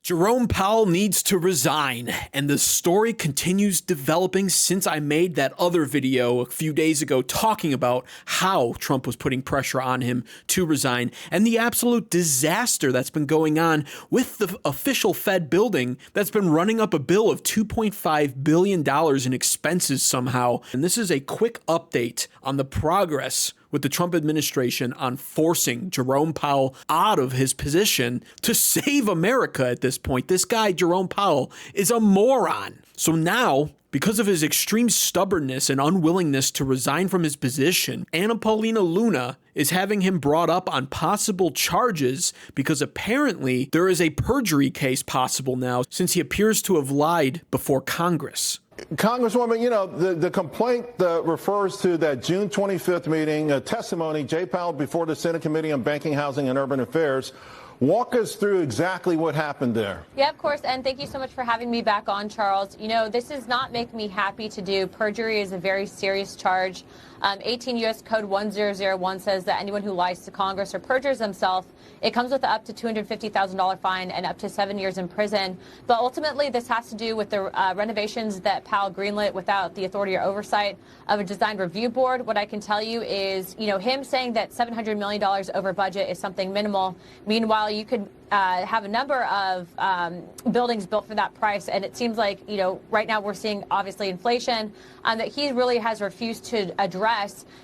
Jerome Powell needs to resign, and the story continues developing since I made that other video a few days ago talking about how Trump was putting pressure on him to resign and the absolute disaster that's been going on with the official Fed building that's been running up a bill of $2.5 billion in expenses somehow. And this is a quick update on the progress with the Trump administration on forcing Jerome Powell out of his position to save America at this point. This guy, Jerome Powell, is a moron. So now, because of his extreme stubbornness and unwillingness to resign from his position, Paulina Luna is having him brought up on possible charges because apparently there is a perjury case possible now since he appears to have lied before Congress. Congresswoman, you know, the complaint refers to that June 25th meeting, testimony, Jay Powell before the Senate Committee on Banking, Housing, and Urban Affairs. Walk us through exactly what happened there. Yeah, of course. And thank you so much for having me back on, Charles. You know, this does not make me happy to do. Perjury is a very serious charge. 18 U.S. Code 1001 says that anyone who lies to Congress or perjures themselves, it comes with up to $250,000 fine and up to 7 years in prison. But ultimately, this has to do with the renovations that Powell greenlit without the authority or oversight of a design review board. What I can tell you is, you know, him saying that $700 million over budget is something minimal. Meanwhile, you could have a number of buildings built for that price. And it seems like, you know, right now we're seeing obviously inflation that he really has refused to address.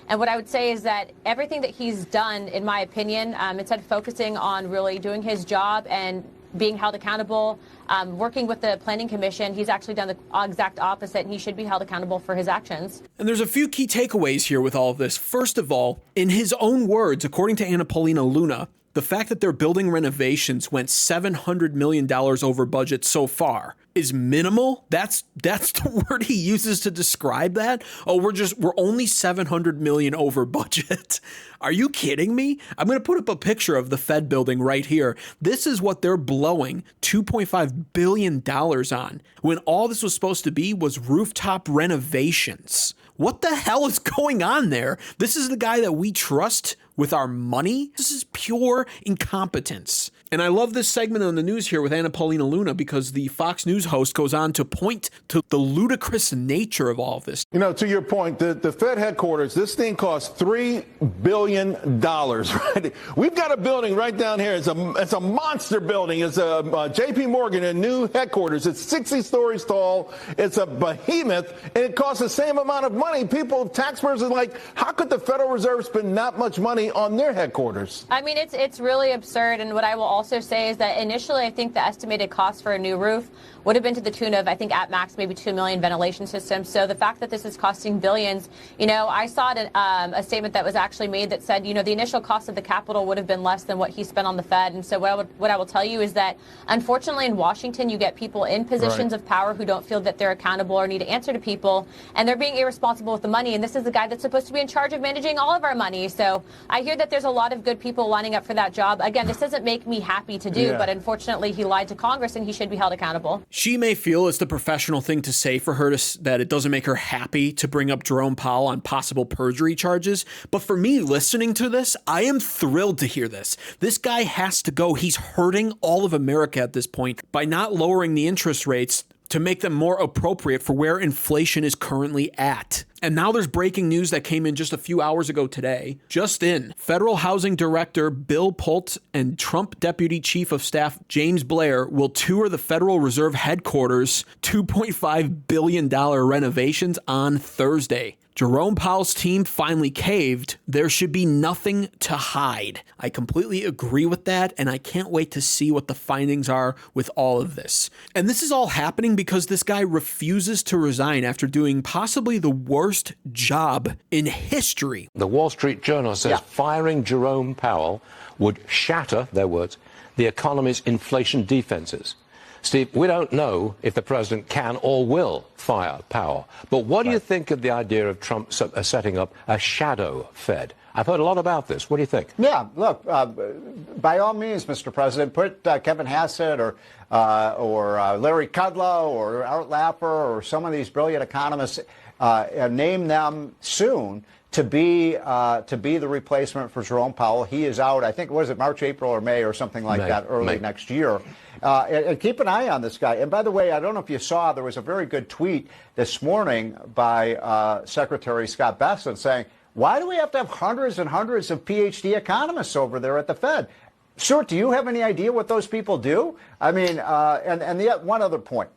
And what I would say is that everything that he's done, in my opinion, instead of focusing on really doing his job and being held accountable, working with the Planning Commission, he's actually done the exact opposite, and he should be held accountable for his actions. And there's a few key takeaways here with all of this. First of all, in his own words, according to Paulina Luna, the fact that their building renovations went $700 million over budget so far is minimal. That's the word he uses to describe that. Oh, we're only $700 million over budget. Are you kidding me? I'm going to put up a picture of the Fed building right here. This is what they're blowing $2.5 billion on, when all this was supposed to be was rooftop renovations. What the hell is going on there? This is the guy that we trust with our money? This is pure incompetence. And I love this segment on the news here with Paulina Luna because the Fox News host goes on to point to the ludicrous nature of all of this. You know, to your point, the Fed headquarters, this thing costs $3 billion, right? We've got a building right down here. It's a monster building. It's a J.P. Morgan, a new headquarters. It's 60 stories tall. It's a behemoth, and it costs the same amount of money. People, taxpayers are like, how could the Federal Reserve spend that much money on their headquarters? I mean, it's really absurd. And what I will also say is that initially, I think the estimated cost for a new roof would have been to the tune of, I think, at max, maybe 2 million ventilation systems. So the fact that this is costing billions, you know, I saw a statement that was actually made that said, you know, the initial cost of the Capitol would have been less than what he spent on the Fed. And so what I will tell you is that, unfortunately, in Washington, you get people in positions of power who don't feel that they're accountable or need to answer to people, and they're being irresponsible with the money. And this is the guy that's supposed to be in charge of managing all of our money. So I hear that there's a lot of good people lining up for that job. Again, this doesn't make me happy to do, but unfortunately, he lied to Congress, and he should be held accountable. She may feel it's the professional thing to say for her that it doesn't make her happy to bring up Jerome Powell on possible perjury charges. But for me, listening to this, I am thrilled to hear this. This guy has to go. He's hurting all of America at this point by not lowering the interest rates to make them more appropriate for where inflation is currently at. And now there's breaking news that came in just a few hours ago today. Just in, Federal Housing Director Bill Pult and Trump Deputy Chief of Staff James Blair will tour the Federal Reserve headquarters' $2.5 billion renovations on Thursday. Jerome Powell's team finally caved. There should be nothing to hide. I completely agree with that, and I can't wait to see what the findings are with all of this. And this is all happening because this guy refuses to resign after doing possibly the worst job in history. The Wall Street Journal says firing Jerome Powell would shatter, their words, the economy's inflation defenses. Steve, we don't know if the president can or will fire Powell. But what do you think of the idea of Trump setting up a shadow Fed? I've heard a lot about this. What do you think? Yeah, look, by all means, Mr. President, put Kevin Hassett or Larry Kudlow or Art Lapper or some of these brilliant economists, name them soon to be the replacement for Jerome Powell. He is out, I think, was it March, April, or May or something like that, early next year. And keep an eye on this guy. And by the way, I don't know if you saw, there was a very good tweet this morning by Secretary Scott Bessent saying, why do we have to have hundreds and hundreds of PhD economists over there at the Fed? Stuart, do you have any idea what those people do? I mean, and yet one other point.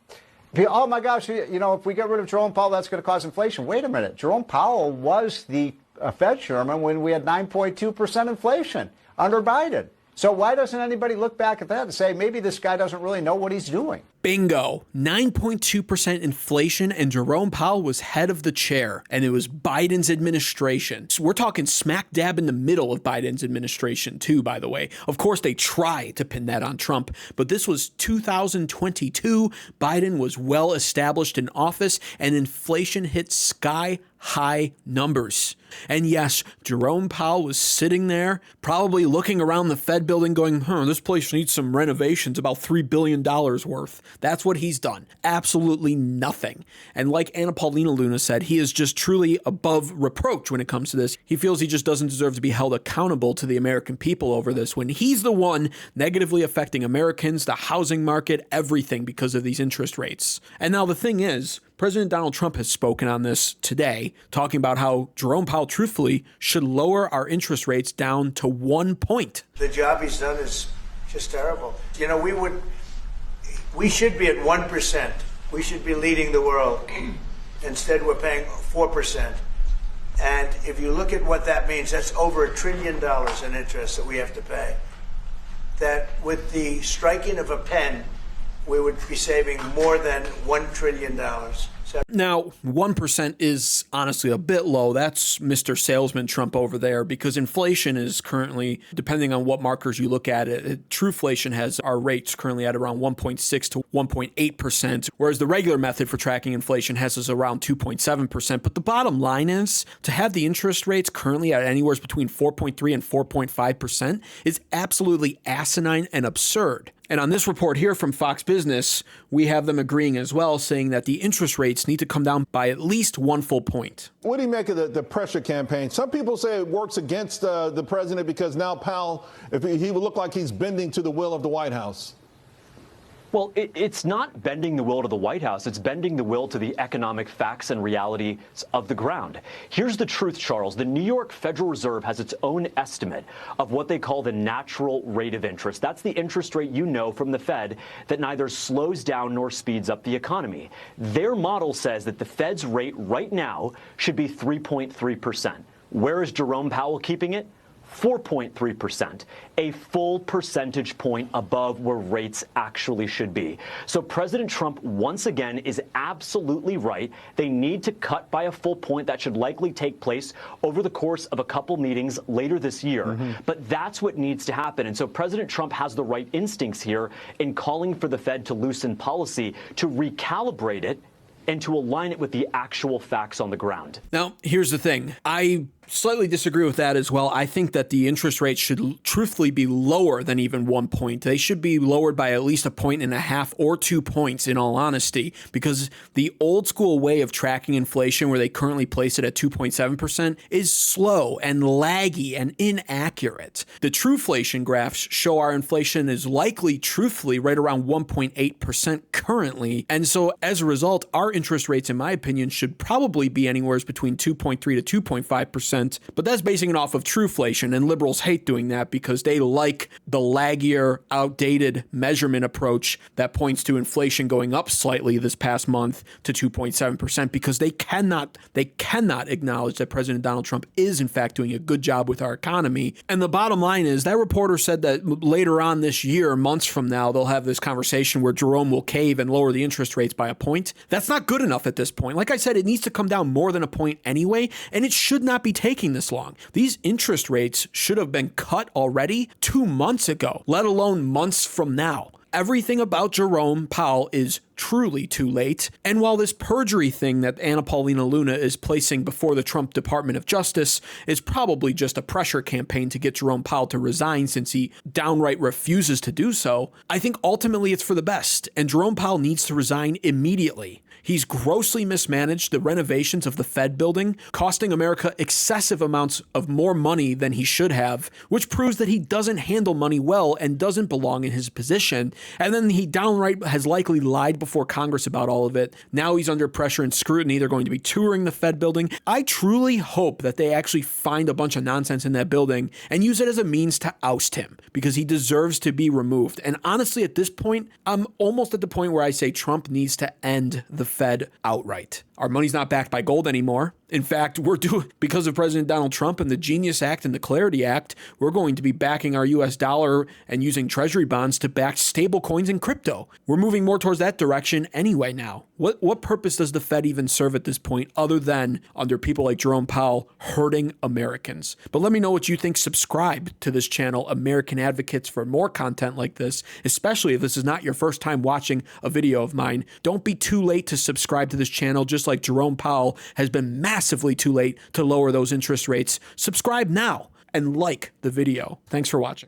Oh, my gosh, if we get rid of Jerome Powell, that's going to cause inflation. Wait a minute. Jerome Powell was the Fed chairman when we had 9.2% inflation under Biden. So why doesn't anybody look back at that and say, maybe this guy doesn't really know what he's doing? Bingo. 9.2% inflation, and Jerome Powell was head of the chair, and it was Biden's administration. So we're talking smack dab in the middle of Biden's administration, too, by the way. Of course, they try to pin that on Trump, but this was 2022. Biden was well established in office, and inflation hit sky high numbers. And yes, Jerome Powell was sitting there, probably looking around the Fed building going, this place needs some renovations, about $3 billion worth. That's what he's done. Absolutely nothing. And like Paulina Luna said, he is just truly above reproach when it comes to this. He feels he just doesn't deserve to be held accountable to the American people over this when he's the one negatively affecting Americans, the housing market, everything because of these interest rates. And now the thing is, President Donald Trump has spoken on this today, talking about how Jerome Powell, truthfully, should lower our interest rates down to 1 point. The job he's done is just terrible. We should be at 1%. We should be leading the world. Instead, we're paying 4%. And if you look at what that means, that's over $1 trillion in interest that we have to pay. That with the striking of a pen, we would be saving more than $1 trillion. Now, 1% is honestly a bit low. That's Mr. Salesman Trump over there, because inflation is currently, depending on what markers you look at it, Trueflation has our rates currently at around 1.6 to 1.8%, whereas the regular method for tracking inflation has us around 2.7%. But the bottom line is, to have the interest rates currently at anywhere between 4.3 and 4.5% is absolutely asinine and absurd. And on this report here from Fox Business, we have them agreeing as well, saying that the interest rates need to come down by at least 1 full point. What do you make of the pressure campaign? Some people say it works against the president because now Powell, if he would look like he's bending to the will of the White House. Well, it's not bending the will to the White House. It's bending the will to the economic facts and realities of the ground. Here's the truth, Charles. The New York Federal Reserve has its own estimate of what they call the natural rate of interest. That's the interest rate from the Fed that neither slows down nor speeds up the economy. Their model says that the Fed's rate right now should be 3.3%. Where is Jerome Powell keeping it? 4.3%, a full percentage point above where rates actually should be. So President Trump, once again, is absolutely right. They need to cut by a full point. That should likely take place over the course of a couple meetings later this year. But that's what needs to happen. And so President Trump has the right instincts here in calling for the Fed to loosen policy, to recalibrate it, and to align it with the actual facts on the ground. Now, here's the thing. I slightly disagree with that as well. I think that the interest rates should truthfully be lower than even 1 point. They should be lowered by at least 1.5 or 2 points, in all honesty, because the old school way of tracking inflation, where they currently place it at 2.7%, is slow and laggy and inaccurate. The Trueflation graphs show our inflation is likely, truthfully, right around 1.8% currently. And so as a result, our interest rates, in my opinion, should probably be anywhere between 2.3 to 2.5%. But that's basing it off of Trueflation, and liberals hate doing that because they like the laggier, outdated measurement approach that points to inflation going up slightly this past month to 2.7%, because they cannot acknowledge that President Donald Trump is in fact doing a good job with our economy. And the bottom line is that reporter said that later on this year, months from now, they'll have this conversation where Jerome will cave and lower the interest rates by a point. That's not good enough at this point. Like I said, it needs to come down more than a point anyway, and it should not be taking this long. These interest rates should have been cut already 2 months ago, let alone months from now. Everything about Jerome Powell is truly too late. And while this perjury thing that Paulina Luna is placing before the Trump Department of Justice is probably just a pressure campaign to get Jerome Powell to resign since he downright refuses to do so, I think ultimately it's for the best, and Jerome Powell needs to resign immediately. He's grossly mismanaged the renovations of the Fed building, costing America excessive amounts of more money than he should have, which proves that he doesn't handle money well and doesn't belong in his position. And then he downright has likely lied before Congress about all of it. Now he's under pressure and scrutiny. They're going to be touring the Fed building. I truly hope that they actually find a bunch of nonsense in that building and use it as a means to oust him, because he deserves to be removed. And honestly, at this point, I'm almost at the point where I say Trump needs to end the Fed outright. Our money's not backed by gold anymore. In fact, because of President Donald Trump and the Genius Act and the Clarity Act, we're going to be backing our US dollar and using treasury bonds to back stable coins and crypto. We're moving more towards that direction anyway now. What purpose does the Fed even serve at this point other than, under people like Jerome Powell, hurting Americans? But let me know what you think. Subscribe to this channel, American Advocates, for more content like this, especially if this is not your first time watching a video of mine. Don't be too late to subscribe to this channel, just like Jerome Powell has been massively too late to lower those interest rates. Subscribe now and like the video. Thanks for watching.